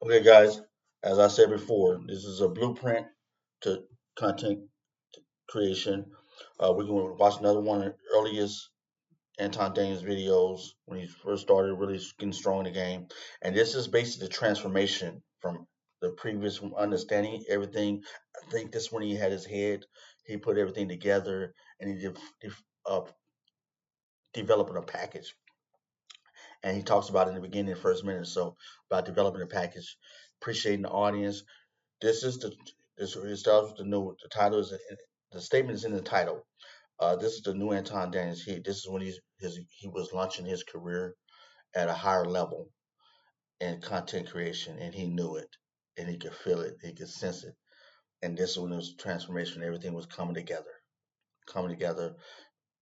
Okay, guys, as I said before, this is a blueprint to content creation. We're going to watch another one of the earliest Anton Daniels videos when he first started really getting strong in the game. And this is basically the transformation from the previous, from understanding everything. I think this when he had his head, he put everything together and he uh, developing a package. And he talks about it in the beginning, the first minute or so, about developing a package, appreciating the audience. This is the this it starts with the title is the statement is in the title. This is the new Anton Daniels. This is when he was launching his career at a higher level in content creation, and he knew it, and he could feel it, he could sense it, and this is when it was transformation. Everything was coming together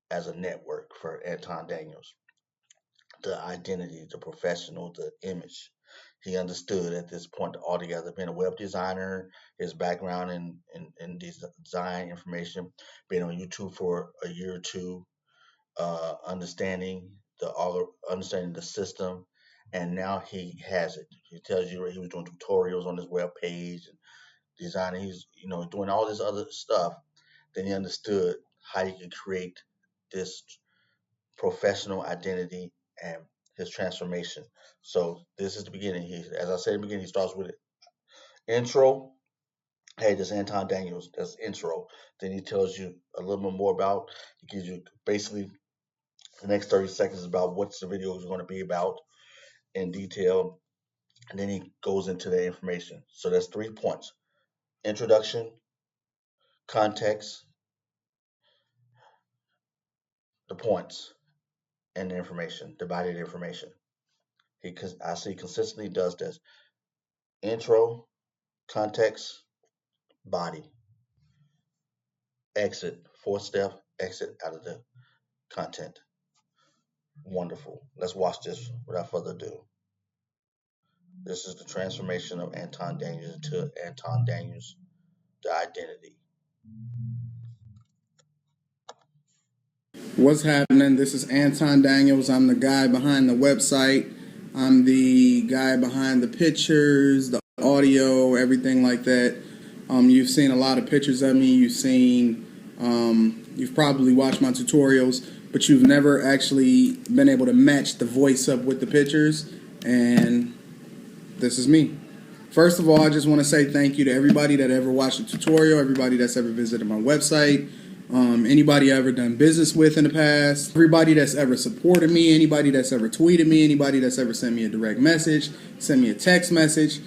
as a network for Anton Daniels. The identity, the professional, the image. He understood at this point altogether, being a web designer, his background in design information, being on YouTube for a year or two, understanding the system, and now he has it. He tells you he was doing tutorials on his web page and designing. He's doing all this other stuff. Then he understood how he could create this professional identity and his transformation. So this is the beginning. As I said in the beginning, he starts with it. Intro. Hey, this is Anton Daniels. That's intro. Then he tells you a little bit more about. He gives you basically the next 30 seconds about what the video is going to be about in detail, and then he goes into the information. So that's 3 points: introduction, context, the points, and the information, the body of the information. I see consistently does this: intro, context, body, exit, fourth step, exit out of the content. Wonderful. Let's watch this without further ado. This is the transformation of Anton Daniels into Anton Daniels, the identity. What's happening? This is Anton Daniels. I'm the guy behind the website. I'm the guy behind the pictures, the audio, everything like that. You've seen a lot of pictures of me. You've probably watched my tutorials, but you've never actually been able to match the voice up with the pictures. And this is me. First of all, I just want to say thank you to everybody that ever watched the tutorial, everybody that's ever visited my website, anybody I ever done business with in the past, everybody that's ever supported me, anybody that's ever tweeted me, anybody that's ever sent me a direct message, sent me a text message,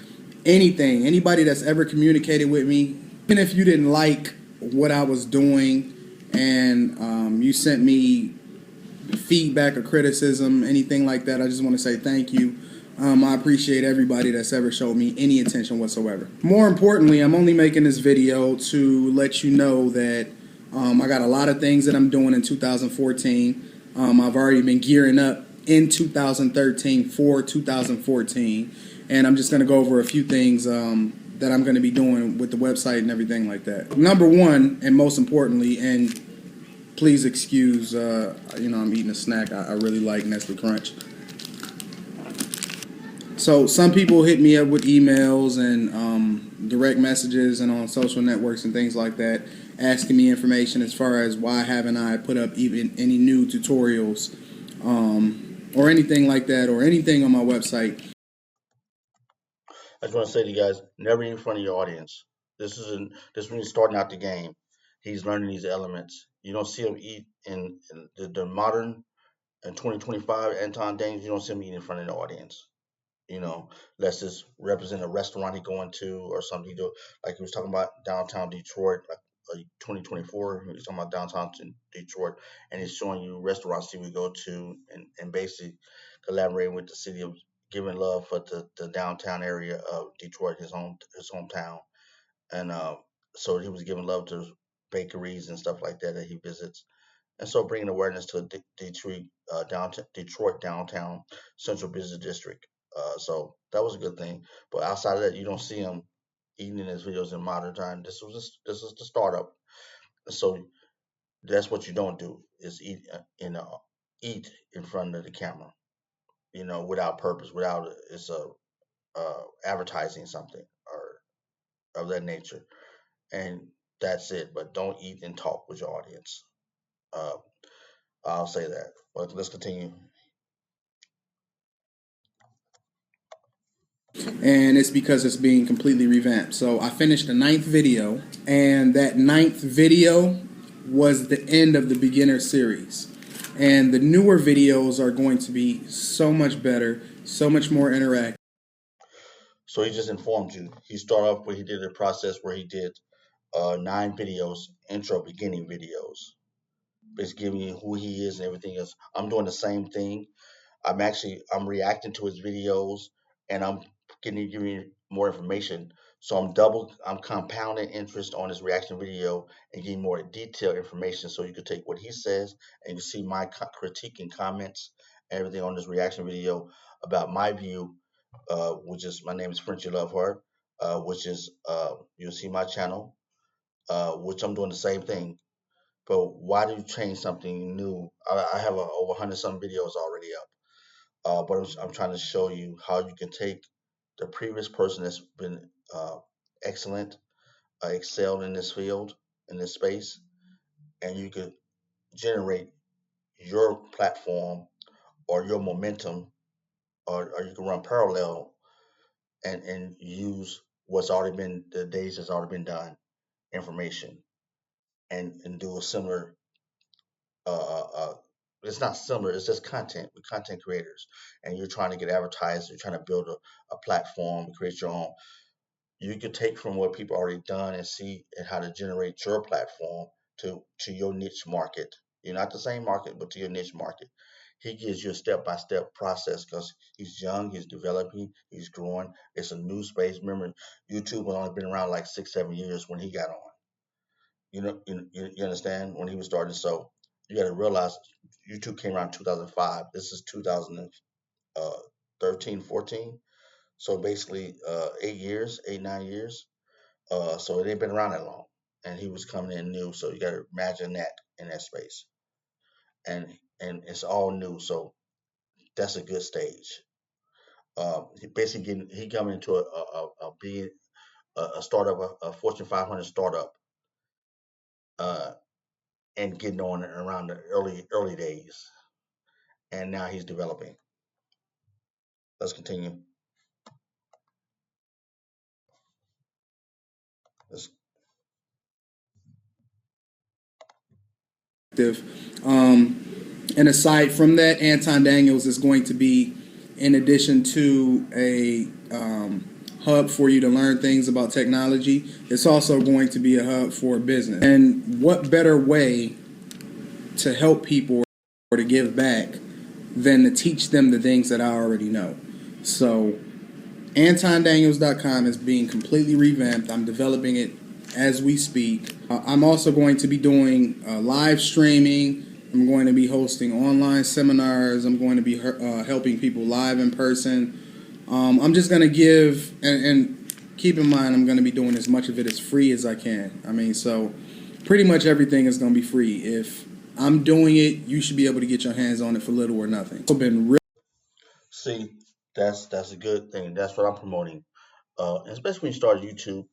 anything, anybody that's ever communicated with me. Even if you didn't like what I was doing and you sent me feedback or criticism, anything like that, I just want to say thank you. I appreciate everybody that's ever showed me any attention whatsoever. More importantly, I'm only making this video to let you know that I got a lot of things that I'm doing in 2014. I've already been gearing up in 2013 for 2014. And I'm just going to go over a few things that I'm going to be doing with the website and everything like that. Number one, and most importantly, and please excuse, I'm eating a snack. I really like Nestle Crunch. So some people hit me up with emails and direct messages and on social networks and things like that, asking me information as far as why haven't I put up even any new tutorials or anything like that or anything on my website. I just want to say to you guys, never in front of your audience. This is when he's starting out the game. He's learning these elements. You don't see him eat in the modern in 2025 Anton Daniels. You don't see him eat in front of the audience. Let's just represent a restaurant he going to or something he do. Like he was talking about downtown Detroit, like 2024. He was talking about downtown Detroit, and he's showing you restaurants he would go to, and basically collaborating with the city of giving love for the downtown area of Detroit, his hometown, and so he was giving love to bakeries and stuff like that he visits, and so bringing awareness to Detroit downtown central business district. So that was a good thing. But outside of that, you don't see him eating in his videos in modern time. This is the startup. So that's what you don't do is eat in front of the camera. Without purpose, without it's a advertising something or of that nature, and that's it. But don't eat and talk with your audience. Uh, I'll say that. But let's continue. And it's because it's being completely revamped. So I finished the ninth video, and that ninth video was the end of the beginner series. And the newer videos are going to be so much better, so much more interactive. So he just informed you. He started off where he did a process where he did 9 videos, intro, beginning videos. It's giving you who he is and everything else. I'm doing the same thing. I'm reacting to his videos and I'm giving you more information. So I'm compounding interest on his reaction video and getting more detailed information so you can take what he says and you see my critique and comments, everything on this reaction video about my view, which is my name is Frenchie Love Heart, which is you'll see my channel, which I'm doing the same thing. But why do you change something new? I have over 100 some videos already up. But I'm trying to show you how you can take the previous person that's been excellent, excelled in this field, in this space, and you could generate your platform or your momentum, or you can run parallel and use what's already been the days that's already been done, information, and do a similar. It's not similar. It's just content with content creators, and you're trying to get advertised. You're trying to build a platform, create your own. You can take from what people already done and see and how to generate your platform to your niche market. You're not the same market, but to your niche market. He gives you a step-by-step process because he's young, he's developing, he's growing. It's a new space. Remember, YouTube had only been around like 6, 7 years when he got on. You understand when he was starting. So you got to realize YouTube came around 2005. This is 2013, 14. So basically, 8 years, 8, 9 years. So it ain't been around that long, and he was coming in new. So you got to imagine that in that space, and it's all new. So that's a good stage. He basically he coming into a being a startup, a Fortune 500 startup, uh, and getting on around the early days, and now he's developing. Let's continue. Let's, Um, and aside from that, Anton Daniels is going to be, in addition to a hub for you to learn things about technology, it's also going to be a hub for business. And what better way to help people or to give back than to teach them the things that I already know? So AntonDaniels.com is being completely revamped. I'm developing it as we speak. I'm also going to be doing live streaming. I'm going to be hosting online seminars. I'm going to be helping people live in person. I'm just going to give, and keep in mind, I'm going to be doing as much of it as free as I can. I mean, so pretty much everything is going to be free. If I'm doing it, you should be able to get your hands on it for little or nothing. It's been real. see, that's a good thing. That's what I'm promoting. And especially when you start YouTube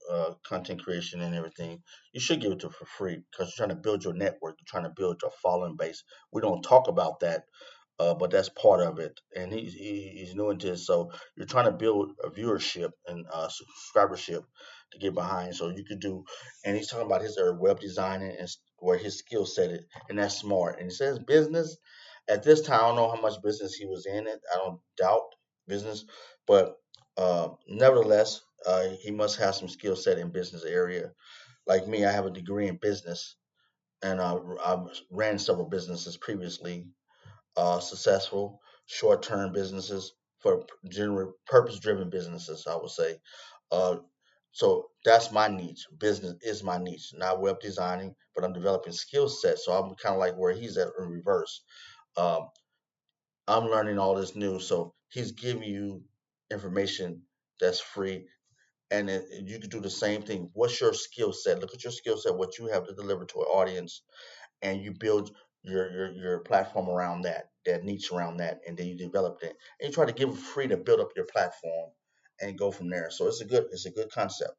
content creation and everything, you should give it to for free because you're trying to build your network. You're trying to build your following base. We don't talk about that, but that's part of it. And he's new into this, so you're trying to build a viewership and subscribership to get behind. So you could do, and he's talking about his web designing and where his skill set is, and that's smart. And he says business. At this time, I don't know how much business he was in it. I don't doubt business, but nevertheless, he must have some skill set in business area. Like me, I have a degree in business, and I ran several businesses previously, successful short-term businesses for general purpose-driven businesses, I would say. Uh, so that's my niche. Business is my niche, not web designing, but I'm developing skill sets. So I'm kind of like where he's at in reverse. Um, I'm learning all this new, so he's giving you information that's free, and then you can do the same thing. What's your skill set? Look at your skill set, what you have to deliver to an audience, and you build your platform around that niche around that, and then you develop it, and you try to give it free to build up your platform, and go from there. So it's a good concept.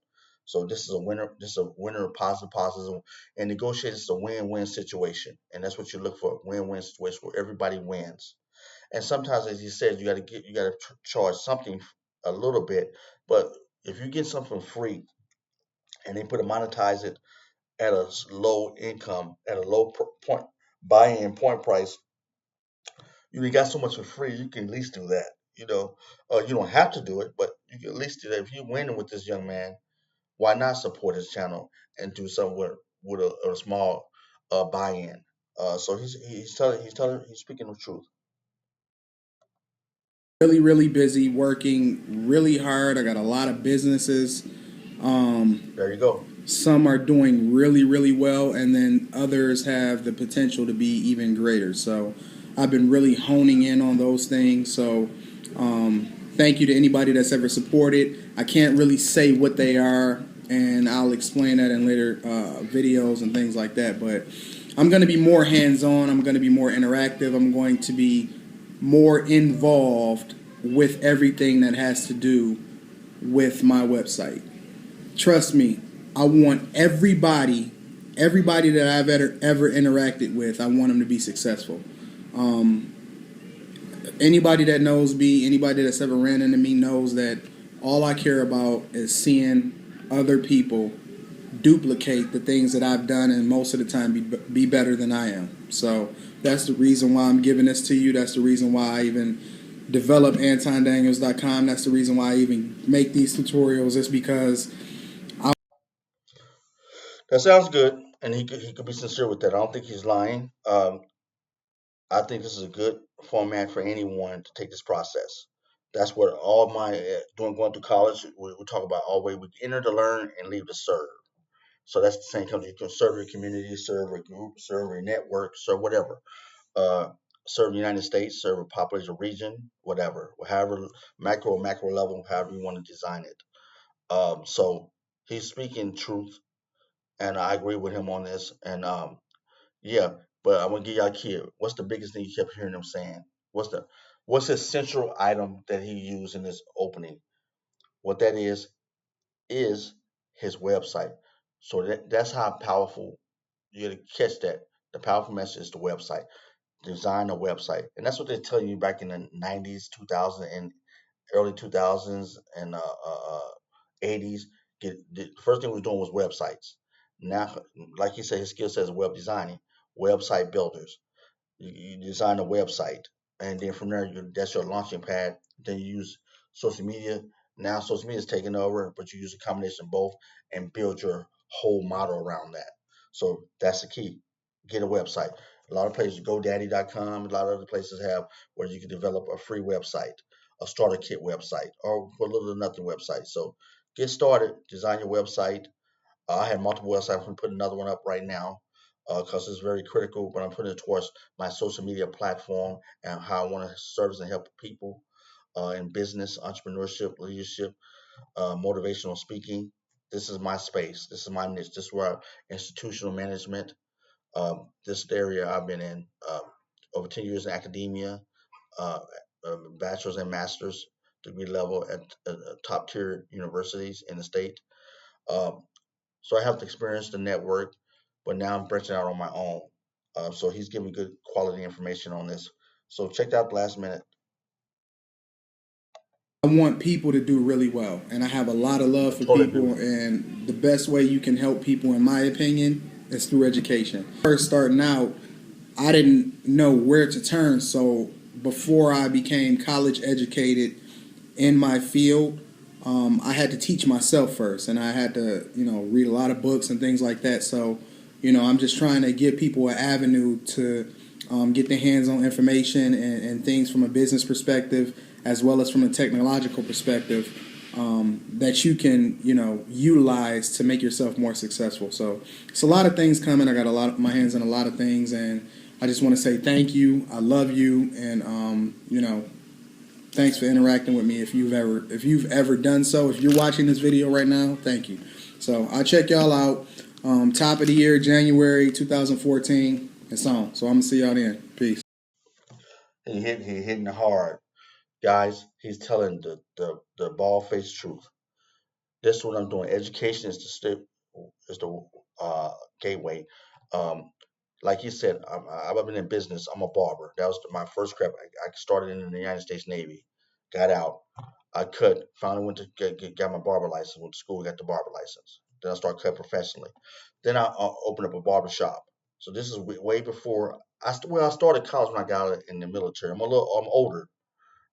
So this is a winner of positive, and negotiate is a win-win situation, and that's what you look for, win-win situation where everybody wins. And sometimes, as you said, you got to charge something a little bit, but if you get something free and they put a monetize it at a low income, at a point buy-in point price, you got so much for free, you can at least do that. You don't have to do it, but you can at least do that. If you're winning with this young man, why not support his channel and do something with a small buy-in? So he's speaking the truth. Really, really busy, working really hard. I got a lot of businesses. There you go. Some are doing really, really well, and then others have the potential to be even greater. So I've been really honing in on those things. So thank you to anybody that's ever supported. I can't really say what they are, and I'll explain that in later videos and things like that. But I'm going to be more hands-on. I'm going to be more interactive. I'm going to be more involved with everything that has to do with my website. Trust me, I want everybody that I've ever interacted with, I want them to be successful. Anybody that knows me, anybody that's ever ran into me knows that all I care about is seeing other people duplicate the things that I've done, and most of the time be better than I am. So that's the reason why I'm giving this to you. That's the reason why I even develop AntonDaniels.com. That's the reason why I even make these tutorials. It's because That sounds good, and he could be sincere with that. I don't think he's lying. I think this is a good format for anyone to take this process. That's what all my doing going through college. We talk about all the way we enter to learn and leave to serve. So that's the same company. You can serve your community, serve a group, serve a network, serve whatever. Uh, serve the United States, serve a population region, whatever, however macro level, however you want to design it. So he's speaking truth, and I agree with him on this. And yeah, but I'm gonna give y'all a key. What's the biggest thing you kept hearing him saying? What's the central item that he used in this opening? What that is his website. So that's how powerful you gotta catch that. The powerful message is the website. Design a website, and that's what they tell you back in the '90s, 2000, and early 2000s, and 80s. The first thing we were doing was websites. Now, like he said, his skill set is web designing, website builders. You design a website, and then from there, that's your launching pad. Then you use social media. Now social media is taking over, but you use a combination of both and build your whole model around that. So that's the key. Get a website. A lot of places, GoDaddy.com, a lot of other places have where you can develop a free website, a starter kit website, or for little or nothing website. So get started, design your website. I have multiple websites. I'm putting another one up right now because it's very critical. But I'm putting it towards my social media platform and how I want to service and help people in business, entrepreneurship, leadership, motivational speaking. This is my space. This is my niche. This is where institutional management. This area I've been in over 10 years in academia, uh, bachelor's and master's degree level at top tier universities in the state. Um, so I have to experience the network, but now I'm branching out on my own. So he's giving good quality information on this. So check out the last minute. I want people to do really well, and I have a lot of love for Totally agree people. with you. And the best way you can help people, in my opinion, is through education. First starting out, I didn't know where to turn, so before I became college educated in my field, I had to teach myself first, and I had to, read a lot of books and things like that. So, I'm just trying to give people an avenue to get their hands on information and things from a business perspective, as well as from a technological perspective, that you can, utilize to make yourself more successful. So it's a lot of things coming. I got my hands on a lot of things, and I just want to say thank you. I love you, and thanks for interacting with me. If you've ever done so, if you're watching this video right now, thank you. So I'll check y'all out. Top of the year, January 2014. It's on. So I'm gonna see y'all then. Peace. He hitting it hard. Guys, he's telling the bald faced truth. This is what I'm doing. Education is the gateway. Um, like you said, I've been in business. I'm a barber. That was my first crap. I started in the United States Navy, got out. I cut. Finally went to got my barber license. Went to school, got the barber license. Then I started cut professionally. Then I opened up a barber shop. So this is way before I started college when I got out in the military. I'm older,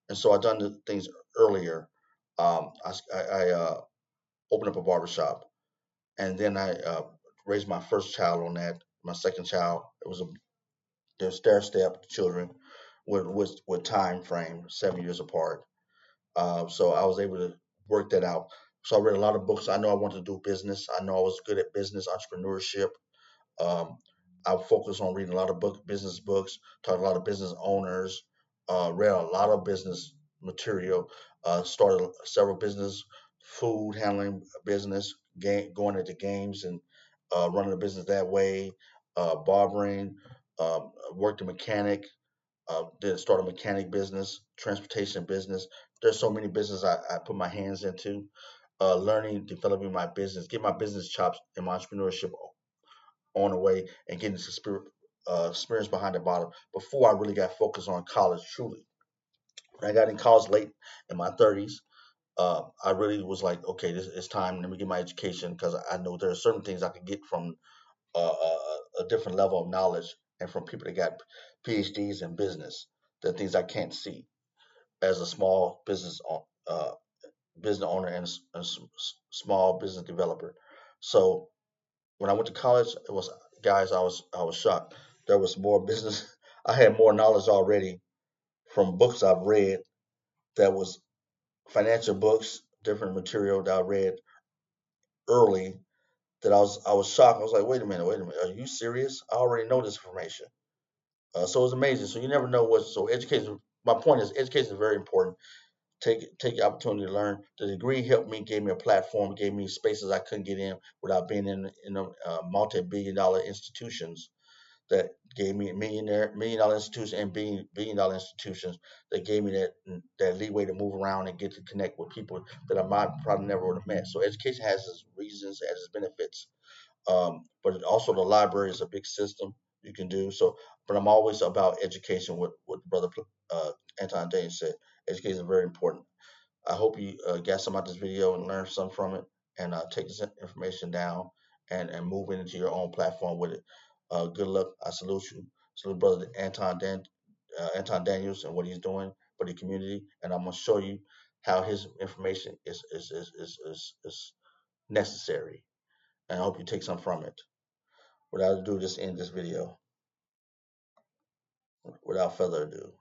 and so I done the things earlier. I opened up a barber shop, and then I raised my first child on that. My second child, they're stair step children with time frame 7 years apart. So I was able to work that out. So I read a lot of books. I know I wanted to do business. I know I was good at business, entrepreneurship. Um, I focused on reading a lot of business books, talked to a lot of business owners, read a lot of business material, started several business, food handling business, going into games and running a business that way, barbering, worked a mechanic, did start a mechanic business, transportation business. There's so many businesses I put my hands into, learning, developing my business, get my business chops and my entrepreneurship on the way, and getting some experience behind the bottom before I really got focused on college truly. When I got in college late in my 30s, I really was like, okay, this it's time. Let me get my education because I know there are certain things I could get from a different level of knowledge and from people that got PhDs in business. The things I can't see as a small business owner and small business developer. So when I went to college, it was guys, I was shocked. There was more business. I had more knowledge already from books I've read that was financial books, different material that I read early that I was shocked. I was like, wait a minute, are you serious? I already know this information. So it's amazing. So you never know what. So education. My point is, education is very important. Take the opportunity to learn. The degree helped me, gave me a platform, gave me spaces I couldn't get in without being in multi-billion-dollar institutions that gave me million-dollar institutions and billion-dollar institutions that gave me that leeway to move around and get to connect with people that I might probably never would have met. So education has its reasons, has its benefits, but also the library is a big system you can do. So, but I'm always about education. What Brother uh, Anton Dane said, education is very important. I hope you got some out of this video and learned some from it, and take this information down and move it into your own platform with it. Good luck. I salute you. Salute Brother Anton Daniels and what he's doing for the community, and I'm gonna show you how his information is necessary. And I hope you take some from it. Without ado, just end this video. Without further ado.